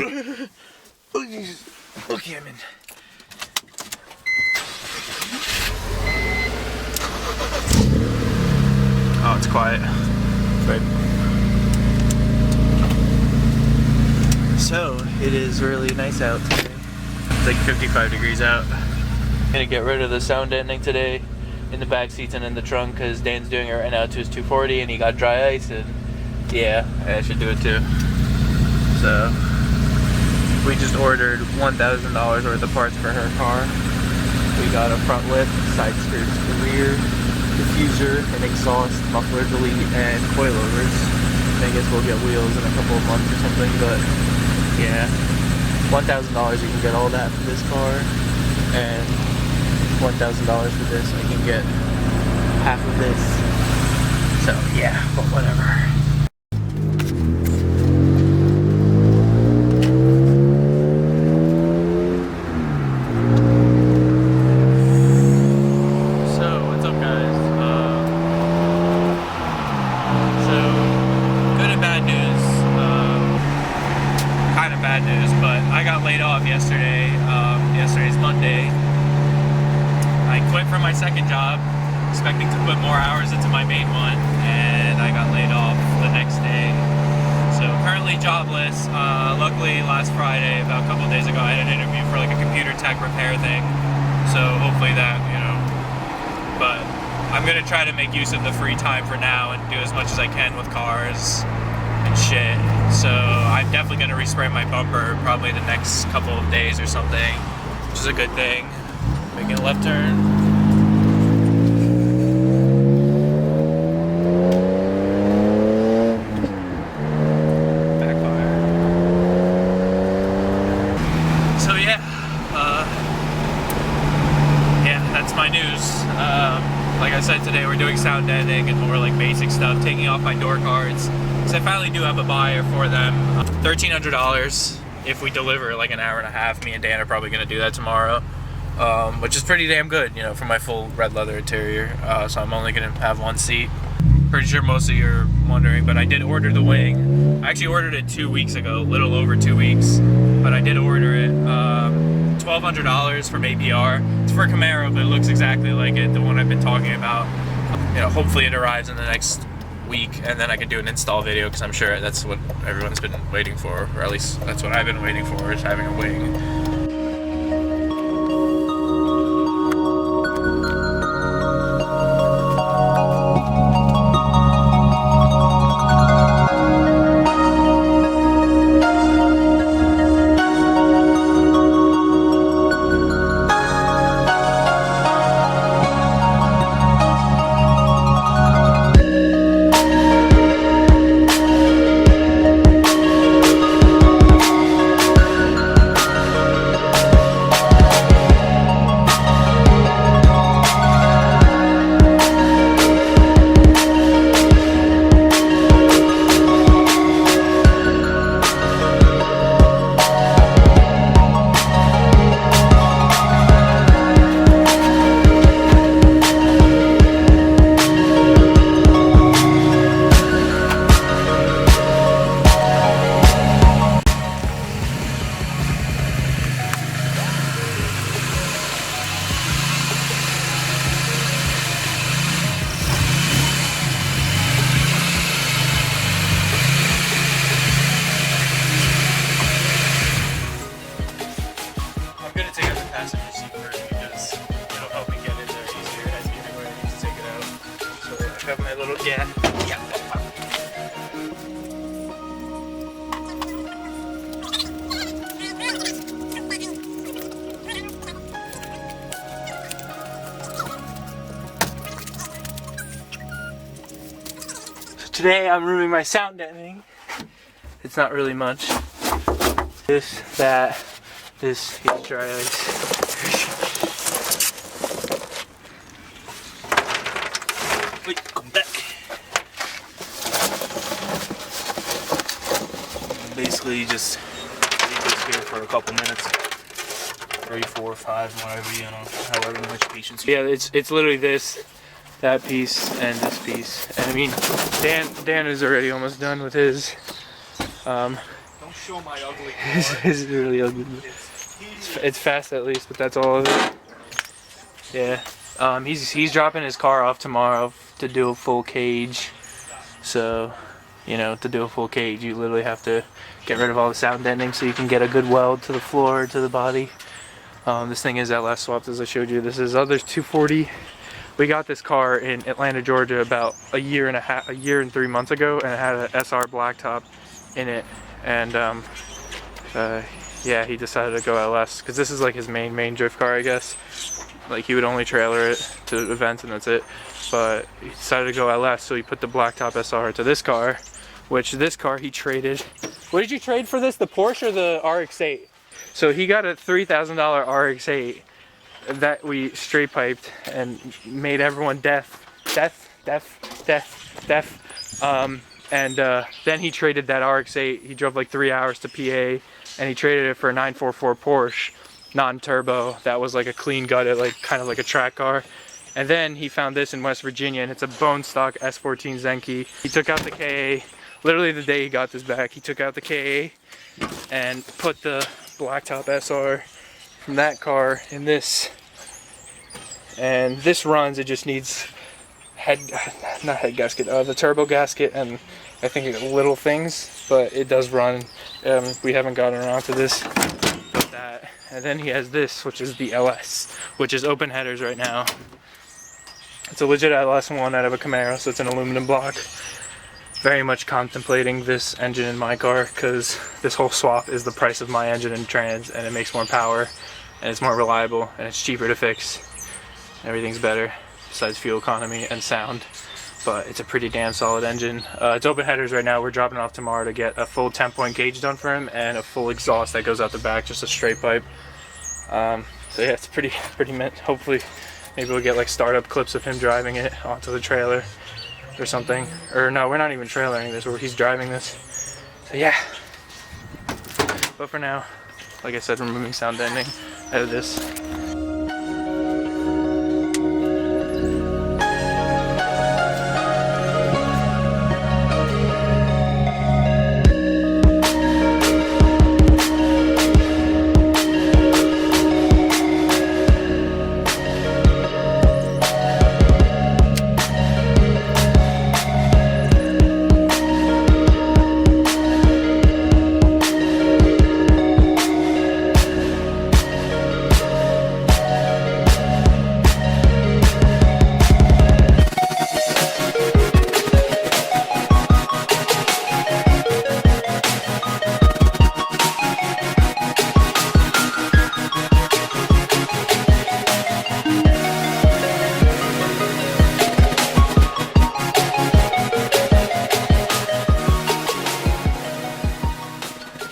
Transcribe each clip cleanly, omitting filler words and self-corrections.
Oh, Jesus. Okay, I'm in. Oh, it's quiet. Right. So, it is really nice out today. It's like 55 degrees out. I'm gonna get rid of the sound deadening today in the back seats and in the trunk because Dan's doing it right now to his 240 and he got dry ice, and yeah, I should do it too. So, we just ordered $1,000 worth of parts for her car. We got a front lift, side skirts, rear, diffuser, an exhaust, muffler delete, and coilovers. I guess we'll get wheels in a couple of months or something, but yeah. $1,000 you can get all that for this car, and $1,000 for this I can get half of this. So yeah, but whatever. Yesterday's Monday. I quit from my second job, expecting to put more hours into my main one, and I got laid off the next day. So currently jobless. Luckily last Friday, about a couple of days ago, I had an interview for like a computer tech repair thing. So hopefully that, you know, but I'm gonna try to make use of the free time for now and do as much as I can with cars and shit. So I'm definitely gonna respray my bumper probably the next couple of days or something, which is a good thing. Making a left turn. Backfire. So yeah, that's my news. Like I said, today we're doing sound deadening and more like basic stuff, taking off my door cards. So I finally do have a buyer for them. $1,300 if we deliver like an hour and a half. Me and Dan are probably gonna do that tomorrow, which is pretty damn good, you know, for my full red leather interior. So I'm only gonna have one seat. Pretty sure most of you are wondering, but I did order the wing. I actually ordered it 2 weeks ago, a little over 2 weeks, but I did order it. $1,200 from APR. It's for a Camaro, but it looks exactly like it, the one I've been talking about. You know, hopefully it arrives in the next week, and then I can do an install video, because I'm sure that's what everyone's been waiting for, or at least that's what I've been waiting for, is having a wing. Have my little, yeah. So today I'm removing my sound deadening. It's not really much. This, that, this is dry ice. Come back. Basically, just leave this here for a couple minutes, 3, 4, 5, whatever, you know, however much patience. Yeah, it's literally this, that piece, and this piece. And I mean, Dan is already almost done with his. Don't show my ugly car. It's really ugly. It's fast at least, but that's all of it. Yeah. He's dropping his car off tomorrow to do a full cage. So, you know, to do a full cage, you literally have to get rid of all the sound deadening so you can get a good weld to the floor, to the body. This thing is at last swapped, as I showed you. This is others 240. We got this car in Atlanta, Georgia about a year and 3 months ago, and it had an SR blacktop in it. And yeah, he decided to go LS because this is like his main drift car, I guess. Like he would only trailer it to events and that's it. But he decided to go LS, so he put the blacktop SR to this car, which this car he traded. What did you trade for this? The Porsche or the RX-8? So he got a $3,000 RX-8 that we straight piped and made everyone deaf. And then he traded that RX-8. He drove like 3 hours to PA, and he traded it for a 944 Porsche, non-turbo. That was like a clean gutted, like kind of like a track car. And then he found this in West Virginia, and it's a bone stock S14 Zenki. He took out the KA, literally the day he got this back, he took out the KA and put the blacktop SR from that car in this. And this runs, it just needs the turbo gasket and I think little things, but it does run. We haven't gotten around to this, but that. And then he has this, which is the LS, which is open headers right now. It's a legit LS1 out of a Camaro, so it's an aluminum block. Very much contemplating this engine in my car because this whole swap is the price of my engine and trans, and it makes more power and it's more reliable and it's cheaper to fix. Everything's better besides fuel economy and sound, but it's a pretty damn solid engine. It's open headers right now. We're dropping it off tomorrow to get a full 10-point gauge done for him and a full exhaust that goes out the back, just a straight pipe. So yeah, it's pretty mint. Hopefully maybe we'll get like startup clips of him driving it onto the trailer or something. Or no, we're not even trailering this, he's driving this. So yeah. But for now, like I said, removing sound deadening out of this.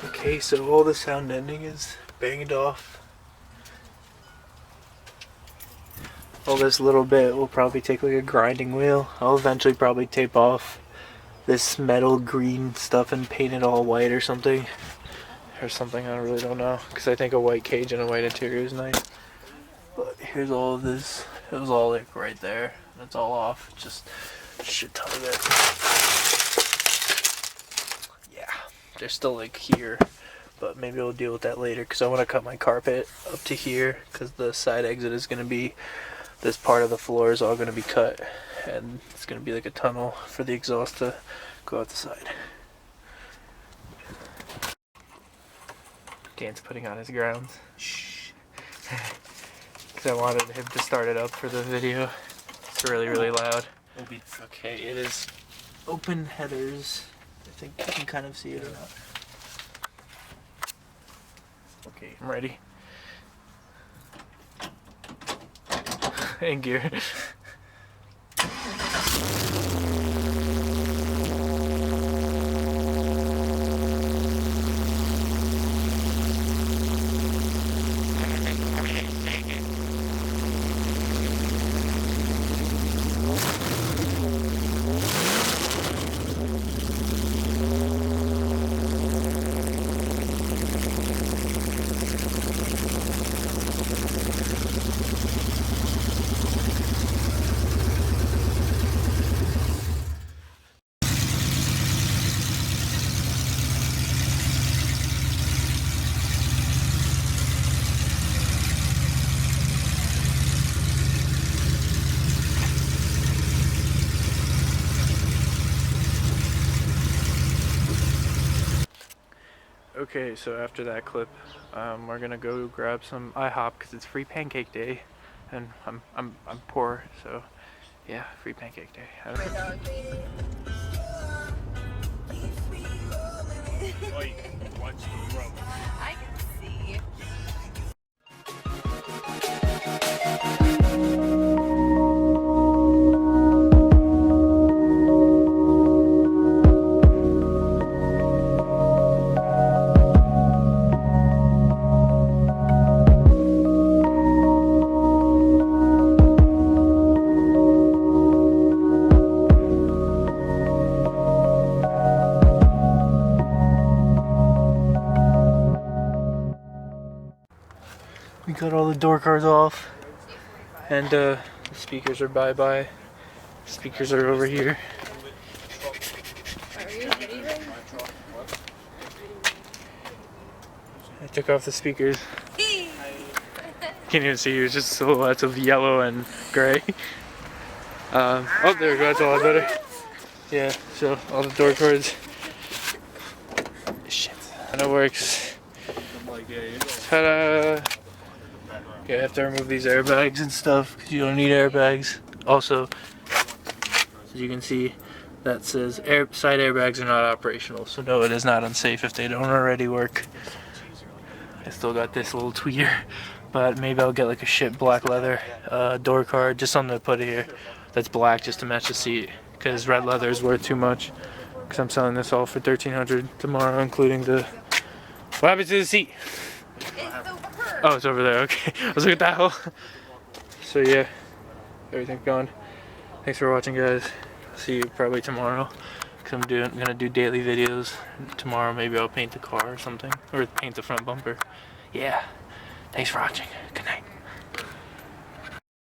Okay, so all the sound deadening is banged off. All this little bit will probably take like a grinding wheel. I'll eventually probably tape off this metal green stuff and paint it all white or something. Or something, I really don't know. Because I think a white cage and a white interior is nice. But here's all of this. It was all like right there. That's all off. Just a shit ton of it. Yeah. They're still like here. But maybe we'll deal with that later because I want to cut my carpet up to here because the side exit is going to be, this part of the floor is all going to be cut and it's going to be like a tunnel for the exhaust to go out the side. Dan's putting on his grounds. Shh. Because I wanted him to start it up for the video. It's really, really loud. Okay, it is open headers. I think you can kind of see it or not. Okay, I'm ready. In gear. Okay, so after that clip, we're gonna go grab some IHOP because it's free pancake day, and I'm poor, so yeah, free pancake day. Watch the road. I can see. We got all the door cards off, and the speakers are bye-bye. Speakers are over here. I took off the speakers. Can't even see you, it's just silhouettes of yellow and gray. Oh, there we go, that's a lot better. Yeah, so all the door cards. Shit. And it works. Ta-da! Okay, I have to remove these airbags and stuff because you don't need airbags. Also, as you can see, that says side airbags are not operational. So no, it is not unsafe if they don't already work. I still got this little tweeter, but maybe I'll get like a shit black leather door card, just something to put here that's black just to match the seat, because red leather is worth too much. Because I'm selling this all for $1,300 tomorrow, including the. What happened to the seat? Oh, it's over there. Okay, I was like, what the hell? So yeah, everything's gone. Thanks for watching, guys. See you probably tomorrow, because I'm gonna do daily videos. Tomorrow maybe I'll paint the car or something, or paint the front bumper. Yeah. Thanks for watching. Good night.